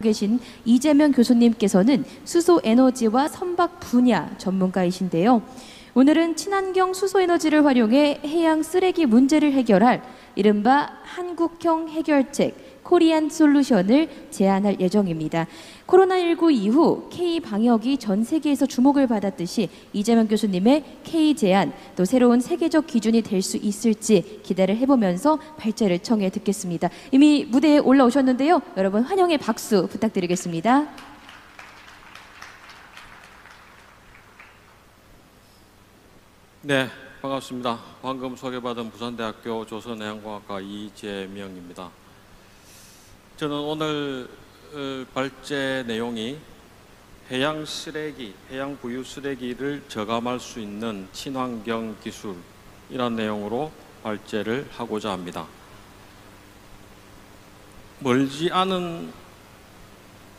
계신 이재명 교수님께서는 수소에너지와 선박 분야 전문가이신데요. 오늘은 친환경 수소에너지를 활용해 해양 쓰레기 문제를 해결할 이른바 한국형 해결책 코리안 솔루션을 제안할 예정입니다. 코로나19 이후 K-방역이 전 세계에서 주목을 받았듯이 이재명 교수님의 K-제안 또 새로운 세계적 기준이 될 수 있을지 기대를 해보면서 발제를 청해 듣겠습니다. 이미 무대에 올라오셨는데요. 여러분 환영의 박수 부탁드리겠습니다. 네, 반갑습니다. 방금 소개받은 부산대학교 조선해양공학과 이재명입니다. 저는 오늘 발제 내용이 해양 쓰레기, 해양 부유 쓰레기를 저감할 수 있는 친환경 기술이란 내용으로 발제를 하고자 합니다. 멀지 않은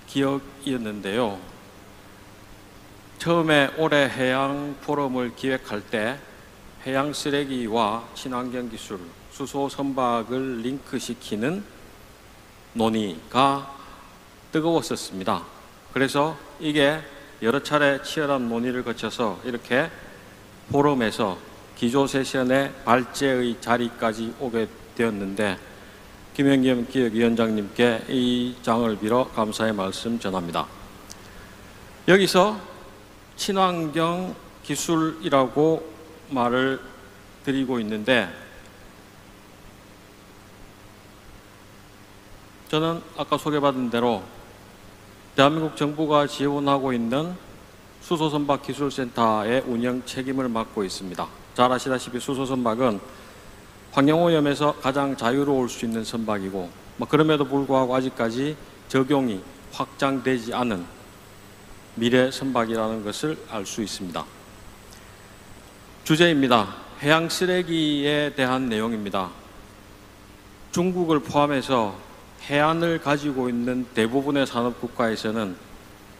기억이었는데요. 처음에 올해 해양 포럼을 기획할 때 해양 쓰레기와 친환경 기술, 수소 선박을 링크시키는 논의가 뜨거웠었습니다. 그래서 이게 여러 차례 치열한 논의를 거쳐서 이렇게 포럼에서 기조 세션의 발제의 자리까지 오게 되었는데 김영겸 기획위원장님께 이 장을 빌어 감사의 말씀 전합니다. 여기서 친환경 기술이라고 말을 드리고 있는데 저는 아까 소개받은 대로 대한민국 정부가 지원하고 있는 수소선박 기술센터의 운영 책임을 맡고 있습니다. 잘 아시다시피 수소선박은 환경오염에서 가장 자유로울 수 있는 선박이고 그럼에도 불구하고 아직까지 적용이 확장되지 않은 미래 선박이라는 것을 알 수 있습니다. 주제입니다. 해양 쓰레기에 대한 내용입니다. 중국을 포함해서 해안을 가지고 있는 대부분의 산업국가에서는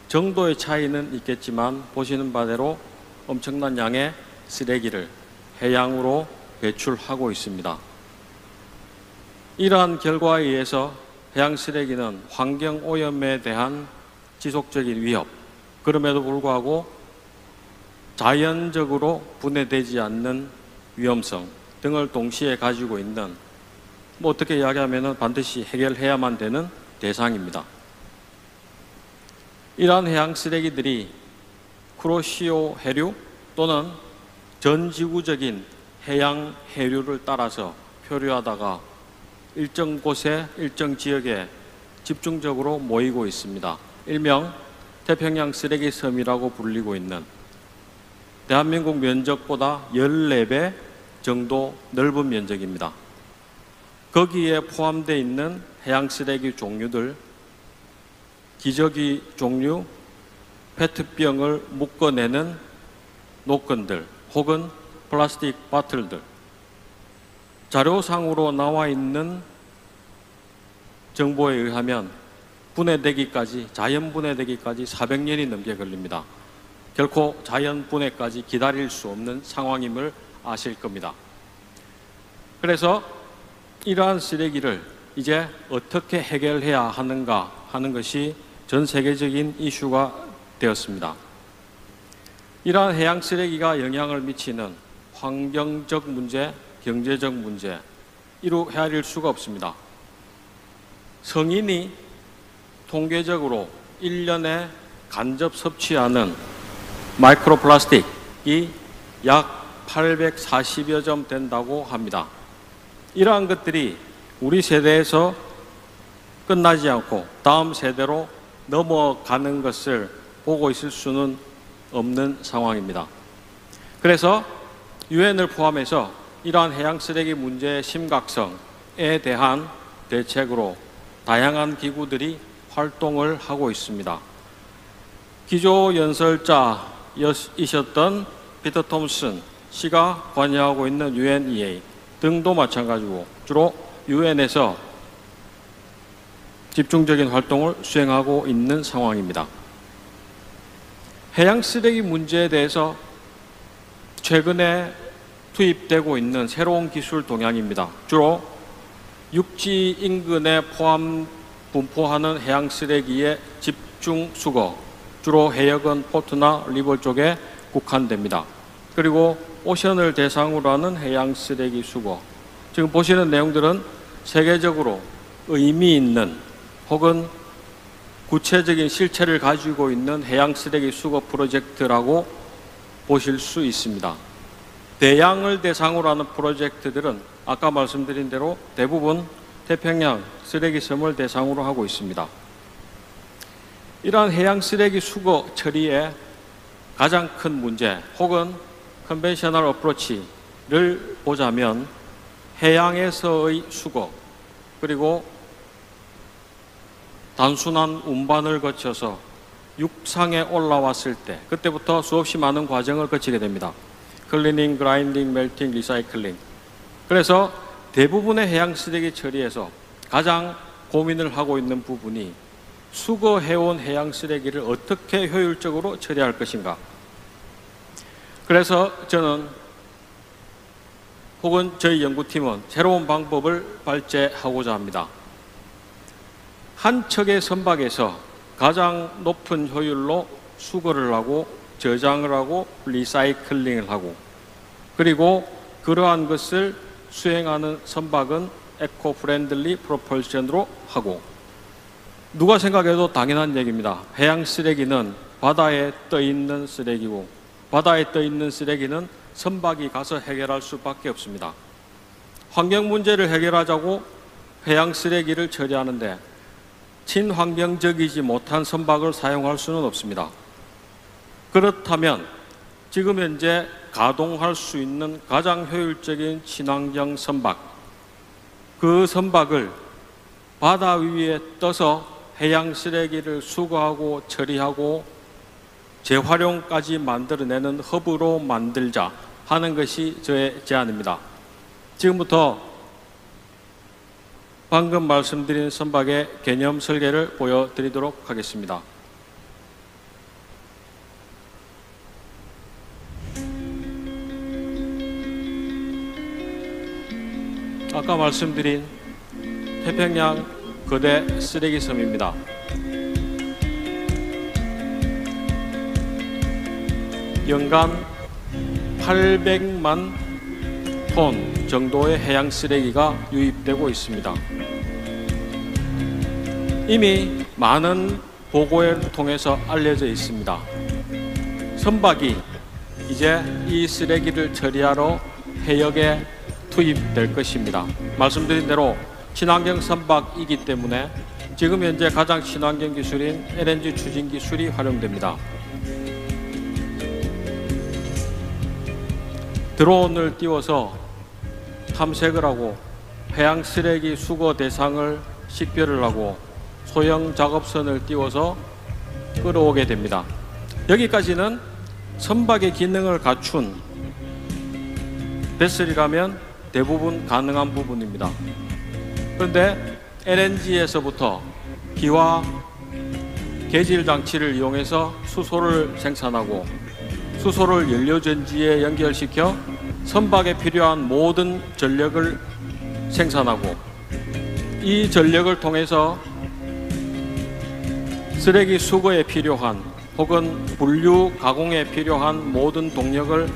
정도의 차이는 있겠지만 보시는 바대로 엄청난 양의 쓰레기를 해양으로 배출하고 있습니다. 이러한 결과에 의해서 해양 쓰레기는 환경오염에 대한 지속적인 위협, 그럼에도 불구하고 자연적으로 분해되지 않는 위험성 등을 동시에 가지고 있는 어떻게 이야기하면 반드시 해결해야만 되는 대상입니다. 이러한 해양 쓰레기들이 쿠로시오 해류 또는 전 지구적인 해양 해류를 따라서 표류하다가 일정 곳에 일정 지역에 집중적으로 모이고 있습니다. 일명 태평양 쓰레기 섬이라고 불리고 있는 대한민국 면적보다 14배 정도 넓은 면적입니다. 거기에 포함되어 있는 해양 쓰레기 종류들, 기저귀 종류, 페트병을 묶어내는 노건들 혹은 플라스틱 바틀들, 자료상으로 나와 있는 정보에 의하면 분해되기까지, 자연 분해되기까지 400년이 넘게 걸립니다. 결코 자연 분해까지 기다릴 수 없는 상황임을 아실 겁니다. 그래서 이러한 쓰레기를 이제 어떻게 해결해야 하는가 하는 것이 전 세계적인 이슈가 되었습니다. 이러한 해양 쓰레기가 영향을 미치는 환경적 문제, 경제적 문제, 이루 헤아릴 수가 없습니다. 성인이 통계적으로 1년에 간접 섭취하는 마이크로 플라스틱이 약 840여 점 된다고 합니다. 이러한 것들이 우리 세대에서 끝나지 않고 다음 세대로 넘어가는 것을 보고 있을 수는 없는 상황입니다. 그래서 유엔을 포함해서 이러한 해양 쓰레기 문제의 심각성에 대한 대책으로 다양한 기구들이 활동을 하고 있습니다. 기조연설자이셨던 피터 톰슨 씨가 관여하고 있는 UNEA 등도 마찬가지고 주로 유엔에서 집중적인 활동을 수행하고 있는 상황입니다. 해양 쓰레기 문제에 대해서 최근에 투입되고 있는 새로운 기술 동향입니다. 주로 육지 인근에 포함 분포하는 해양 쓰레기의 집중 수거, 주로 해역은 포트나 리버 쪽에 국한됩니다. 그리고 오션을 대상으로 하는 해양 쓰레기 수거, 지금 보시는 내용들은 세계적으로 의미 있는 혹은 구체적인 실체를 가지고 있는 해양 쓰레기 수거 프로젝트라고 보실 수 있습니다. 대양을 대상으로 하는 프로젝트들은 아까 말씀드린 대로 대부분 태평양 쓰레기 섬을 대상으로 하고 있습니다. 이러한 해양 쓰레기 수거 처리의 가장 큰 문제 혹은 컨벤셔널 어프로치를 보자면 해양에서의 수거 그리고 단순한 운반을 거쳐서 육상에 올라왔을 때 그때부터 수없이 많은 과정을 거치게 됩니다. 클리닝, 그라인딩, 멜팅, 리사이클링. 그래서 대부분의 해양 쓰레기 처리에서 가장 고민을 하고 있는 부분이 수거해온 해양 쓰레기를 어떻게 효율적으로 처리할 것인가. 그래서 저는 혹은 저희 연구팀은 새로운 방법을 발제하고자 합니다. 한 척의 선박에서 가장 높은 효율로 수거를 하고 저장을 하고 리사이클링을 하고 그리고 그러한 것을 수행하는 선박은 에코 프렌들리 프로펄션으로 하고 누가 생각해도 당연한 얘기입니다. 해양 쓰레기는 바다에 떠 있는 쓰레기고 바다에 떠 있는 쓰레기는 선박이 가서 해결할 수밖에 없습니다. 환경 문제를 해결하자고 해양 쓰레기를 처리하는데 친환경적이지 못한 선박을 사용할 수는 없습니다. 그렇다면 지금 현재 가동할 수 있는 가장 효율적인 친환경 선박, 그 선박을 바다 위에 떠서 해양 쓰레기를 수거하고 처리하고 재활용까지 만들어내는 허브로 만들자 하는 것이 저의 제안입니다. 지금부터 방금 말씀드린 선박의 개념 설계를 보여드리도록 하겠습니다. 아까 말씀드린 태평양 거대 쓰레기 섬입니다. 연간 800만 톤 정도의 해양 쓰레기가 유입되고 있습니다. 이미 많은 보고를 통해서 알려져 있습니다. 선박이 이제 이 쓰레기를 처리하러 해역에 투입될 것입니다. 말씀드린 대로 친환경 선박이기 때문에 지금 현재 가장 친환경 기술인 LNG 추진 기술이 활용됩니다. 드론을 띄워서 탐색을 하고 해양 쓰레기 수거 대상을 식별을 하고 소형 작업선을 띄워서 끌어오게 됩니다. 여기까지는 선박의 기능을 갖춘 베슬이라면 대부분 가능한 부분입니다. 그런데 LNG에서부터 기와 계질 장치를 이용해서 수소를 생산하고 수소를 연료전지에 연결시켜 선박에 필요한 모든 전력을 생산하고 이 전력을 통해서 쓰레기 수거에 필요한 혹은 분류 가공에 필요한 모든 동력을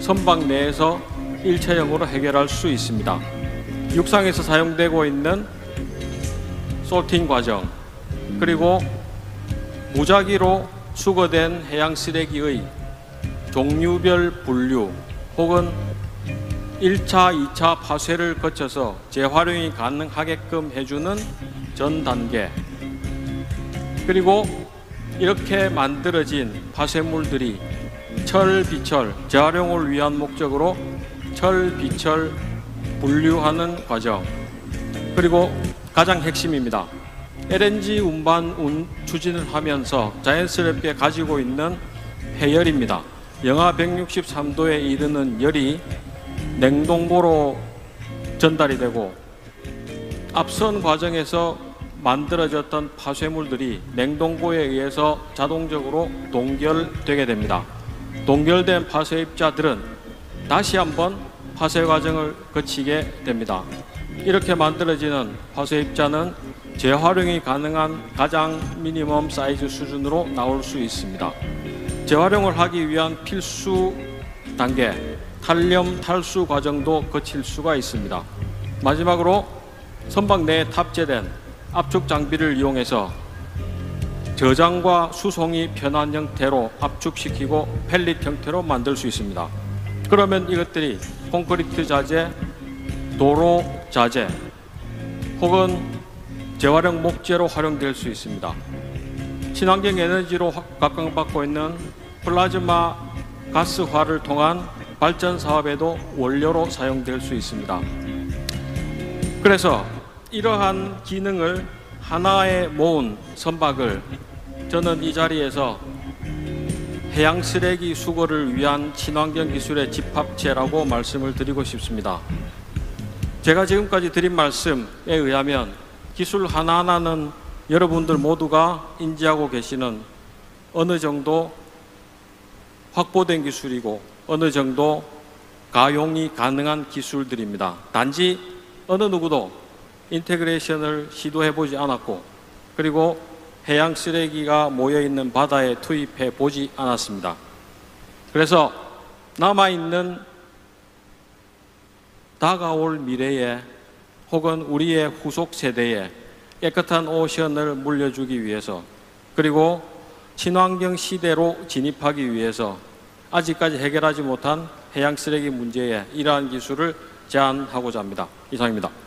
선박 내에서 일체형으로 해결할 수 있습니다. 육상에서 사용되고 있는 솔팅 과정 그리고 무작위로 수거된 해양 쓰레기의 종류별 분류 혹은 1차, 2차 파쇄를 거쳐서 재활용이 가능하게끔 해주는 전 단계 그리고 이렇게 만들어진 파쇄물들이 철, 비철, 재활용을 위한 목적으로 철, 비철 분류하는 과정 그리고 가장 핵심입니다. LNG 운반 추진을 하면서 자연스럽게 가지고 있는 해열입니다. 영하 163도에 이르는 열이 냉동고로 전달이 되고 앞선 과정에서 만들어졌던 파쇄물들이 냉동고에 의해서 자동적으로 동결되게 됩니다. 동결된 파쇄입자들은 다시 한번 파쇄 과정을 거치게 됩니다. 이렇게 만들어지는 파쇄입자는 재활용이 가능한 가장 미니멈 사이즈 수준으로 나올 수 있습니다. 재활용을 하기 위한 필수 단계, 탈염 탈수 과정도 거칠 수가 있습니다. 마지막으로 선박 내에 탑재된 압축 장비를 이용해서 저장과 수송이 편한 형태로 압축시키고 펠릿 형태로 만들 수 있습니다. 그러면 이것들이 콘크리트 자재, 도로 자재 혹은 재활용 목재로 활용될 수 있습니다. 친환경 에너지로 각광받고 있는 플라즈마 가스화를 통한 발전 사업에도 원료로 사용될 수 있습니다. 그래서 이러한 기능을 하나에 모은 선박을 저는 이 자리에서 해양 쓰레기 수거를 위한 친환경 기술의 집합체라고 말씀을 드리고 싶습니다. 제가 지금까지 드린 말씀에 의하면 기술 하나하나는 여러분들 모두가 인지하고 계시는 어느 정도 확보된 기술이고 어느 정도 가용이 가능한 기술들입니다. 단지 어느 누구도 인테그레이션을 시도해보지 않았고 그리고 해양 쓰레기가 모여있는 바다에 투입해 보지 않았습니다. 그래서 남아있는 다가올 미래에 혹은 우리의 후속 세대에 깨끗한 오션을 물려주기 위해서 그리고 친환경 시대로 진입하기 위해서 아직까지 해결하지 못한 해양 쓰레기 문제에 이러한 기술을 제안하고자 합니다. 이상입니다.